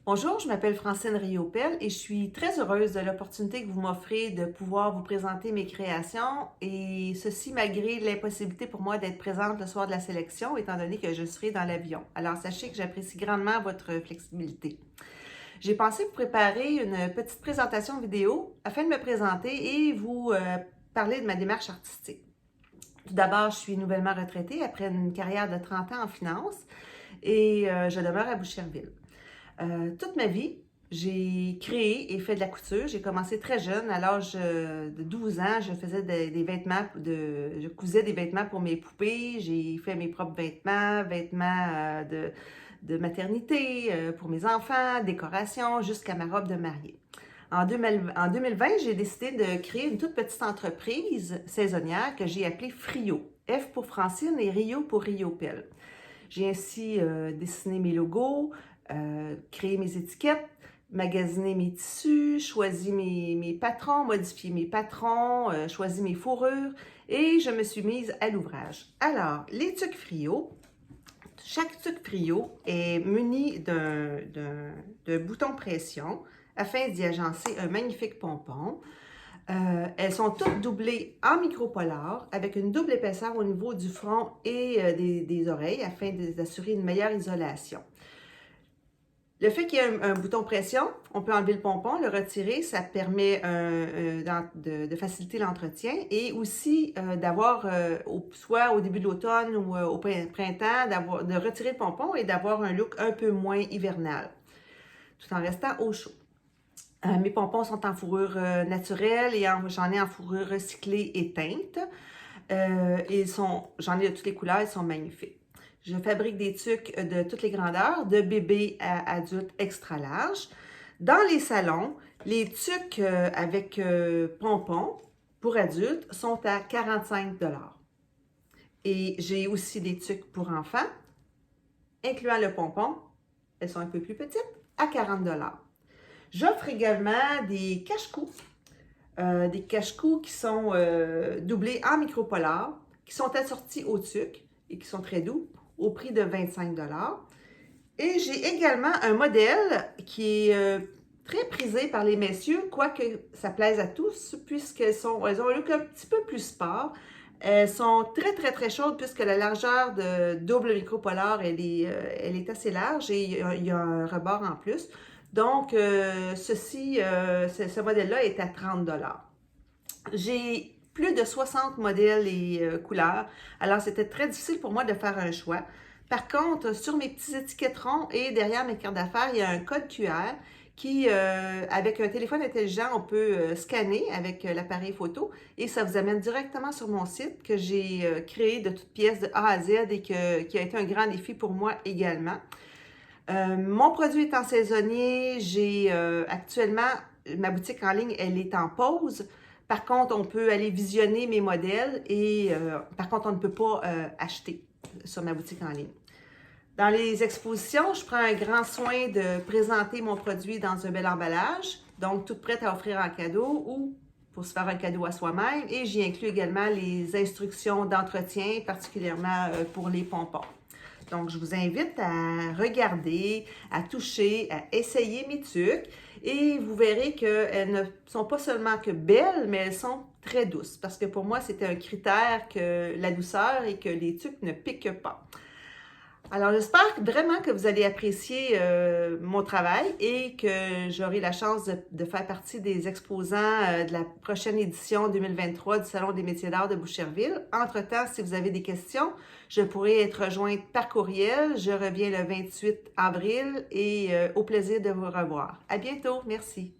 Bonjour, je m'appelle Francine Riopel et je suis très heureuse de l'opportunité que vous m'offrez de pouvoir vous présenter mes créations et ceci malgré l'impossibilité pour moi d'être présente le soir de la sélection étant donné que je serai dans l'avion. Alors sachez que j'apprécie grandement votre flexibilité. J'ai pensé vous préparer une petite présentation vidéo afin de me présenter et vous parler de ma démarche artistique. Tout d'abord, je suis nouvellement retraitée après une carrière de 30 ans en finance et je demeure à Boucherville. Toute ma vie, j'ai créé et fait de la couture. J'ai commencé très jeune, à l'âge de 12 ans, je faisais des vêtements, je cousais des vêtements pour mes poupées. J'ai fait mes propres vêtements de maternité pour mes enfants, décorations, jusqu'à ma robe de mariée. En 2020, j'ai décidé de créer une toute petite entreprise saisonnière que j'ai appelée Frio. F pour Francine et Rio pour Riopel. J'ai ainsi dessiné mes logos, créé mes étiquettes, magasiné mes tissus, choisi mes patrons, modifié mes patrons, choisi mes fourrures et je me suis mise à l'ouvrage. Alors, les tuques Frio, chaque tuque Frio est muni d'un bouton pression afin d'y agencer un magnifique pompon. Elles sont toutes doublées en micropolar avec une double épaisseur au niveau du front et des oreilles afin d'assurer une meilleure isolation. Le fait qu'il y ait un bouton pression, on peut enlever le pompon, le retirer, ça permet de faciliter l'entretien et aussi d'avoir, soit au début de l'automne ou au printemps, de retirer le pompon et d'avoir un look un peu moins hivernal, tout en restant au chaud. Mes pompons sont en fourrure naturelle et j'en ai en fourrure recyclée et teinte. J'en ai de toutes les couleurs, ils sont magnifiques. Je fabrique des tuques de toutes les grandeurs, de bébé à adulte extra large. Dans les salons, les tuques avec pompons pour adultes sont à 45 $. Et j'ai aussi des tuques pour enfants, incluant le pompon, elles sont un peu plus petites, à 40 $. J'offre également des cache-cous qui sont doublés en micropolar, qui sont assortis au tuque et qui sont très doux, au prix de 25 $. Et j'ai également un modèle qui est très prisé par les messieurs, quoique ça plaise à tous, puisqu'elles ont un look un petit peu plus sport. Elles sont très, très, très chaudes puisque la largeur de double micropolar, elle est assez large et il y a un rebord en plus. Donc, ce modèle-là est à 30 $. J'ai plus de 60 modèles et couleurs, alors c'était très difficile pour moi de faire un choix. Par contre, sur mes petits étiquetterons et derrière mes cartes d'affaires, il y a un code QR qui, avec un téléphone intelligent, on peut scanner avec l'appareil photo et ça vous amène directement sur mon site que j'ai créé de toutes pièces de A à Z et qui a été un grand défi pour moi également. Mon produit étant saisonnier, j'ai actuellement, ma boutique en ligne, elle est en pause. Par contre, on peut aller visionner mes modèles et par contre, on ne peut pas acheter sur ma boutique en ligne. Dans les expositions, je prends un grand soin de présenter mon produit dans un bel emballage, donc toute prête à offrir en cadeau ou pour se faire un cadeau à soi-même. Et j'y inclus également les instructions d'entretien, particulièrement pour les pompons. Donc, je vous invite à regarder, à toucher, à essayer mes tuques et vous verrez qu'elles ne sont pas seulement que belles, mais elles sont très douces parce que pour moi, c'était un critère que la douceur et que les tuques ne piquent pas. Alors, j'espère vraiment que vous allez apprécier mon travail et que j'aurai la chance de faire partie des exposants de la prochaine édition 2023 du Salon des métiers d'art de Boucherville. Entre-temps, si vous avez des questions, je pourrai être rejointe par courriel. Je reviens le 28 avril et au plaisir de vous revoir. À bientôt. Merci.